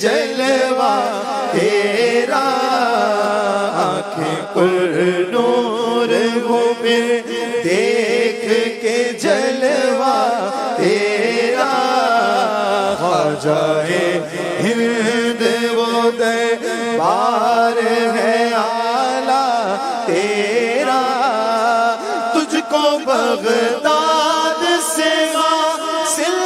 جلوہ تیرا، آنکھیں پر نور ہو پھر دیکھ کے جلوہ تیرا، خواجہ ہند وہ دربار ہے اعلیٰ تیرا، تجھ کو بغداد سے حاصل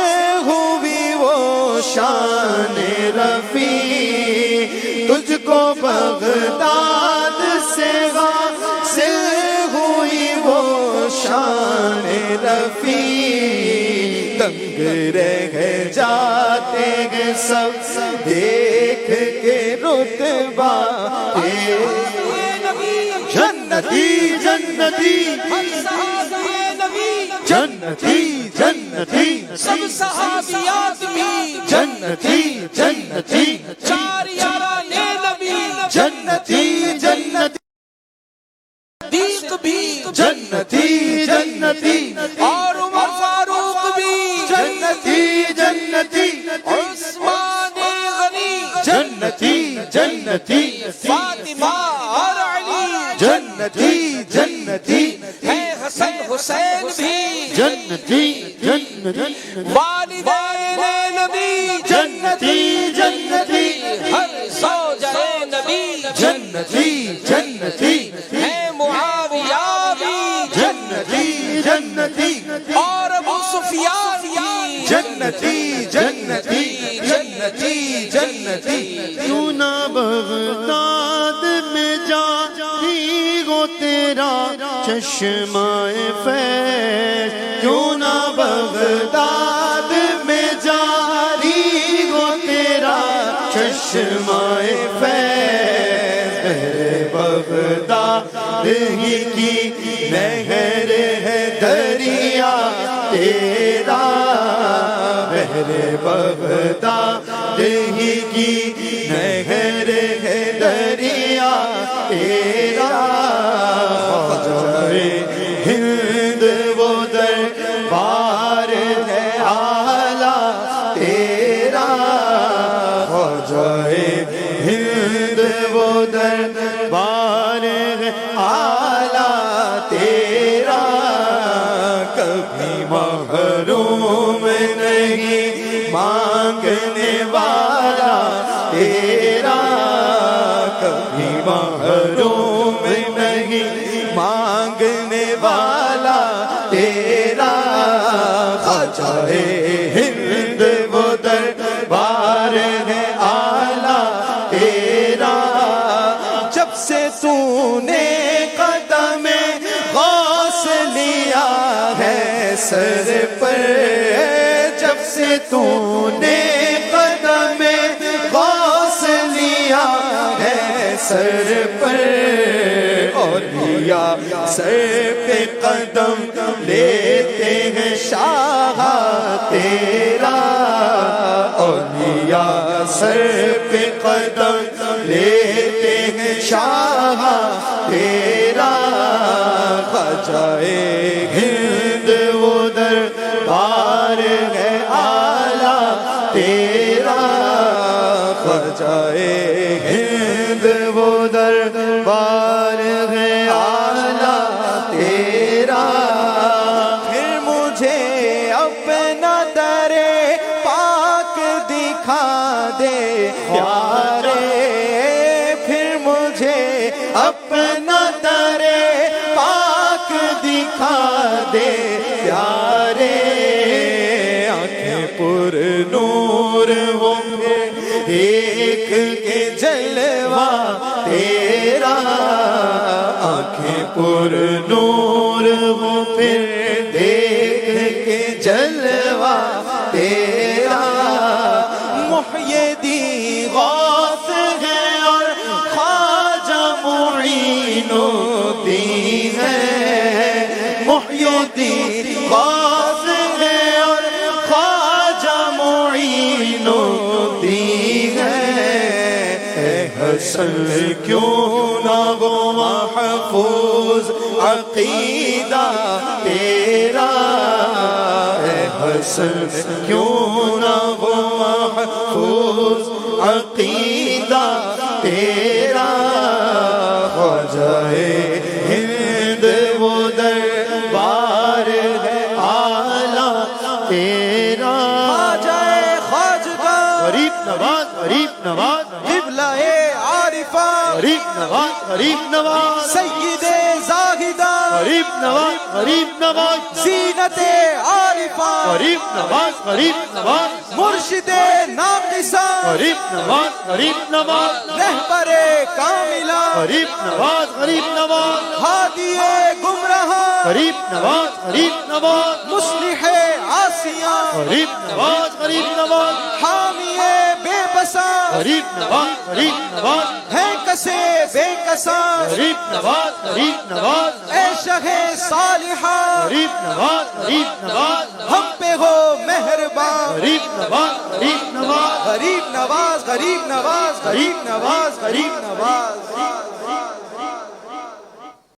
ہوئی وہ شان رفیع، تجھ کو بغداد سے حاصل ہوئی وہ شان رفیع، دنگ رہ جاتے ہیں سب دیکھ کے رتبہ جنتی جنتی جنتی جنتی سب صحابیات بھی جنتی جنتی چار یاران نبی جنتی جنتی صدیق بھی جنتی جنتی اور عمر فاروق بھی جنتی جنتی عثمان غنی جنتی جنتی فاطمہ اور علی جنتی جنتی ہے حسن حسین بھی جنتی جنتی والدین نبی جنتی جنتی ہر زوجہ نبی جنتی جنتی ہے معاویہ بھی جنتی جنتی اور ابو سفیان بھی جنتی جنتی جنتی جنتی کیوں نہ بغداد میں جاری ہو تیرا چشمہ فیض، کیوں نہ بغداد میں جاری ہو تیرا چشمہ فیض، بحر بغداد ہی کی نہر ہے دریا تیرا، بحر بغداد ہی کی نہر ہے دریا تیرا، خواجہ ہند وہ دربار ہے اعلیٰ تیرا، خواجہ ہند وہ دربار ہے اعلیٰ تیرا، کبھی محروم نہیں مانگنے والا تیرا، کبھی محروم نہیں مانگنے والا تیرا، خواجہ ہند وہ دربار ہے اعلیٰ تیرا، جب سے تو نے قدم غوث لیا ہے سر پر، جب سے تو نے قدم غوث لیا ہے سر پر، اولیاء سر پہ قدم لیتے ہیں شاہ تیرا، اولیاء سر پہ قدم لیتے ہیں شاہ تیرا، خواجہ ہند وہ دربار ہے اعلیٰ تیرا، خواجہ ہند وہ دربار ہے اعلیٰ تیرا، پھر مجھے اپنا در پاک دکھا دے پیارے، پھر مجھے اپنا در پاک دکھا دے پیارے، آنکھیں پر نور ہو دیکھ کے جلوہ تیرا، آنکھیں پر نور ہو پھر دیکھ کے جلوہ تیرا، محی الدین غوث ہے اور خواجہ معین الدین ہے، محی الدین غوث ہے اور خواجہ معین الدین ہے، اے حسن کیوں نہ ہو محفوظ عقیدہ تیرا، اے حسن کیوں نہ ہو محفوظ محفوظ عقیدہ تیرا خواجہ ہند وہ دربار ہے اعلیٰ تیرا خواجہ خواجگاں غریب نواز غریب نواز قبلہ عارفہ غریب نواز غریب نواز سید زاہدہ غریب نواز غریب نواز زینت عارفہ غریب نواز غریب نواز مرشد ناقصہ غریب نواز غریب نواز رہبر کاملہ غریب نواز غریب نواز ہادی گمراہ غریب نواز غریب نواز مصلح عاصیاں غریب نواز غریب نواز حامی بے بساں غریب نواز غریب نواز ہے کسے بے کساں غریب نواز غریب نواز اے شہ صالحہ غریب نواز غریب نواز ہم پہ ہو مہربان غریب نواز غریب نواز غریب نواز غریب نواز غریب نواز غریب نواز